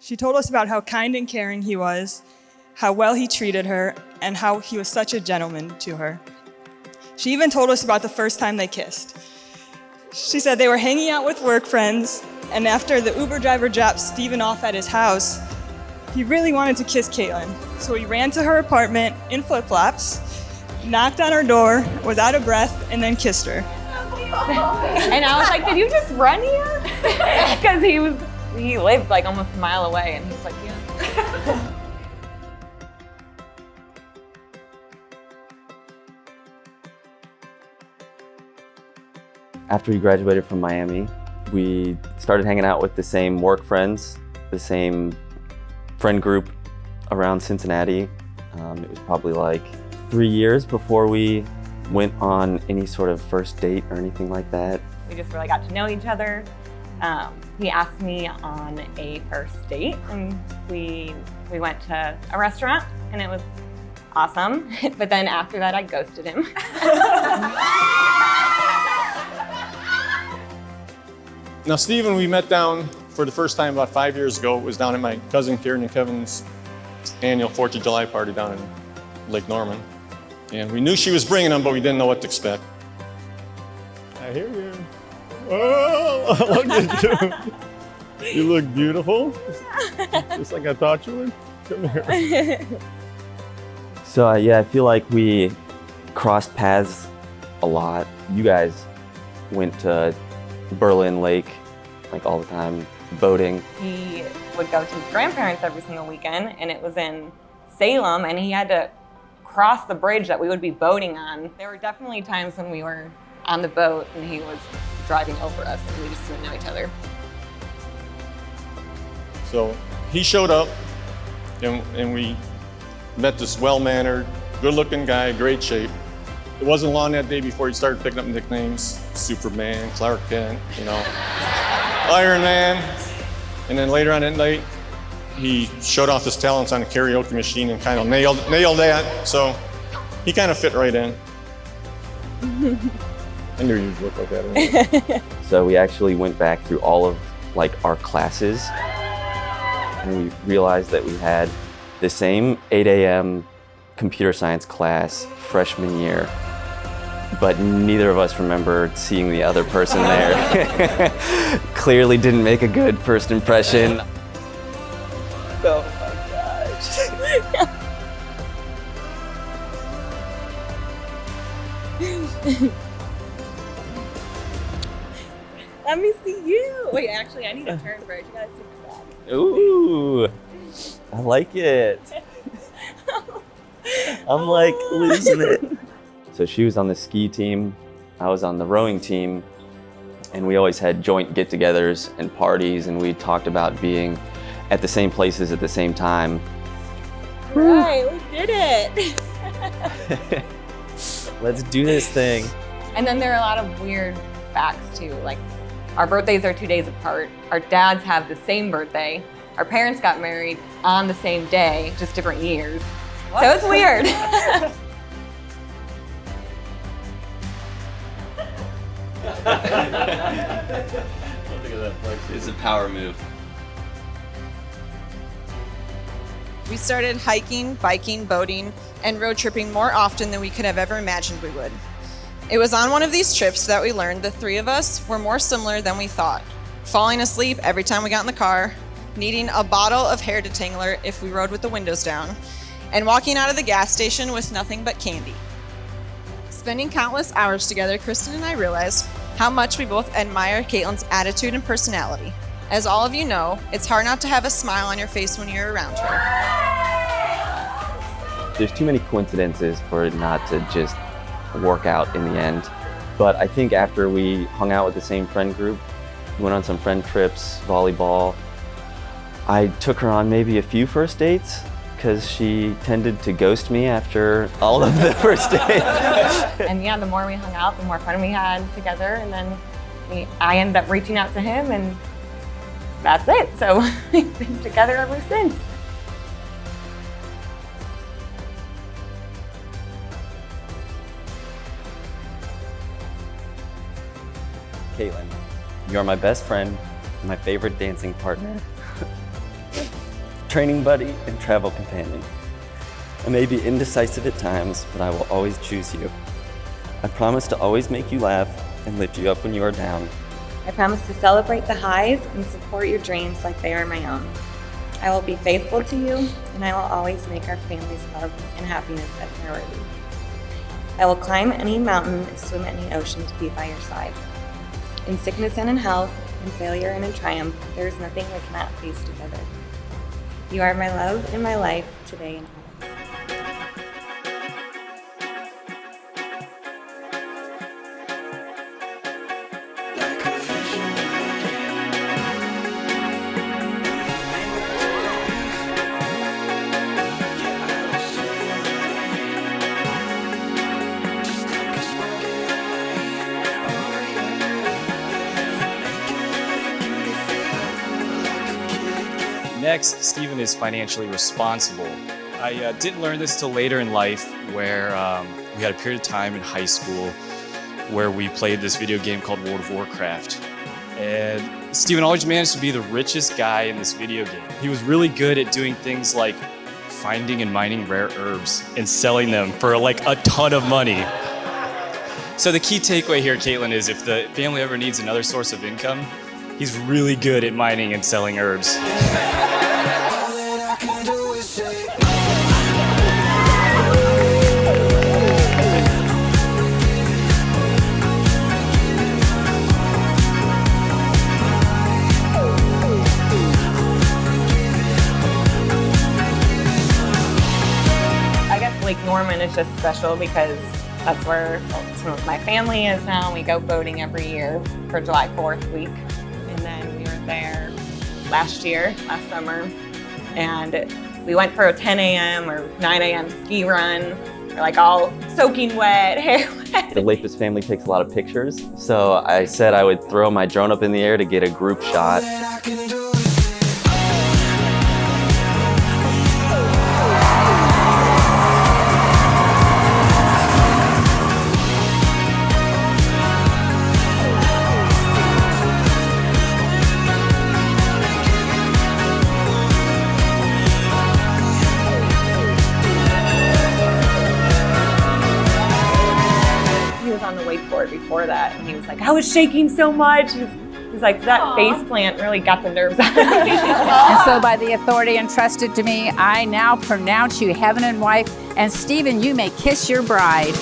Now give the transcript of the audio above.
She told us about how kind and caring he was, how well he treated her, and how he was such a gentleman to her. She even told us about the first time they kissed. She said they were hanging out with work friends, and after the Uber driver dropped Steven off at his house, he really wanted to kiss Kaitlin. So he ran to her apartment in flip-flops, knocked on her door, was out of breath, and then kissed her. And I was like, did you just run here? Because he lived like almost a mile away, and he was like, yeah. After we graduated from Miami, we started hanging out with the same work friends, the same friend group around Cincinnati. It was probably like 3 years before we went on any sort of first date or anything like that. We just really got to know each other. He asked me on a first date, and we went to a restaurant, and it was awesome. But then after that, I ghosted him. Now, Steven, we met down for the first time about 5 years ago. It was down at my cousin Karen and Kevin's annual 4th of July party down in Lake Norman. And we knew she was bringing them, but we didn't know what to expect. I hear you. Oh, look at you. You look beautiful. Just like I thought you would. Come here. So yeah, I feel like we crossed paths a lot. You guys went to Berlin Lake like all the time, boating. He would go to his grandparents every single weekend, and it was in Salem, and he had to cross the bridge that we would be boating on. There were definitely times when we were on the boat and he was driving over us and we just didn't know each other. So he showed up and we met this well-mannered, good-looking guy, great shape. It wasn't long that day before he started picking up nicknames. Superman, Clark Kent, you know, Iron Man. And then later on that night, he showed off his talents on a karaoke machine and kind of nailed that. So he kind of fit right in. I knew you'd look like that anyway. So we actually went back through all of like our classes, and we realized that we had the same 8 a.m. computer science class freshman year, but neither of us remembered seeing the other person there. Clearly didn't make a good first impression. Oh my gosh. Let me see you. Wait, actually, I need a turn first. You gotta see my dad. Ooh, I like it. I'm like losing it. So she was on the ski team, I was on the rowing team, and we always had joint get-togethers and parties, and we talked about being at the same places at the same time. Right, we did it. Let's do this thing. And then there are a lot of weird facts too, like our birthdays are 2 days apart. Our dads have the same birthday. Our parents got married on the same day, just different years. What? So it's weird. It's a power move. We started hiking, biking, boating, and road tripping more often than we could have ever imagined we would. It was on one of these trips that we learned the three of us were more similar than we thought, falling asleep every time we got in the car, needing a bottle of hair detangler if we rode with the windows down, and walking out of the gas station with nothing but candy. Spending countless hours together, Kristen and I realized how much we both admire Kaitlin's attitude and personality. As all of you know, it's hard not to have a smile on your face when you're around her. There's too many coincidences for it not to just work out in the end. But I think after we hung out with the same friend group, went on some friend trips, volleyball, I took her on maybe a few first dates because she tended to ghost me after all of the first dates. And yeah, the more we hung out, the more fun we had together. And then I ended up reaching out to him, and that's it. So we've been together ever since. Kaitlin, you're my best friend, my favorite dancing partner. training buddy, and travel companion. I may be indecisive at times, but I will always choose you. I promise to always make you laugh and lift you up when you are down. I promise to celebrate the highs and support your dreams like they are my own. I will be faithful to you, and I will always make our family's love and happiness a priority. I will climb any mountain and swim any ocean to be by your side. In sickness and in health, in failure and in triumph, there is nothing we cannot face together. You are my love and my life, today and always. Next, Steven is financially responsible. I didn't learn this till later in life, where we had a period of time in high school where we played this video game called World of Warcraft. And Steven always managed to be the richest guy in this video game. He was really good at doing things like finding and mining rare herbs and selling them for like a ton of money. So the key takeaway here, Kaitlin, is if the family ever needs another source of income, he's really good at mining and selling herbs. Lake Norman is just special because that's where some of my family is now. We go boating every year for July 4th week. And then we were there last summer, and we went for a 10 a.m. or 9 a.m. ski run. We're like all soaking wet, hair wet. The Lapis family takes a lot of pictures, so I said I would throw my drone up in the air to get a group shot. Before that, and he was like, I was shaking so much. He's like, that face plant really got the nerves out of me. And so by the authority entrusted to me, I now pronounce you husband and wife, and Steven, you may kiss your bride.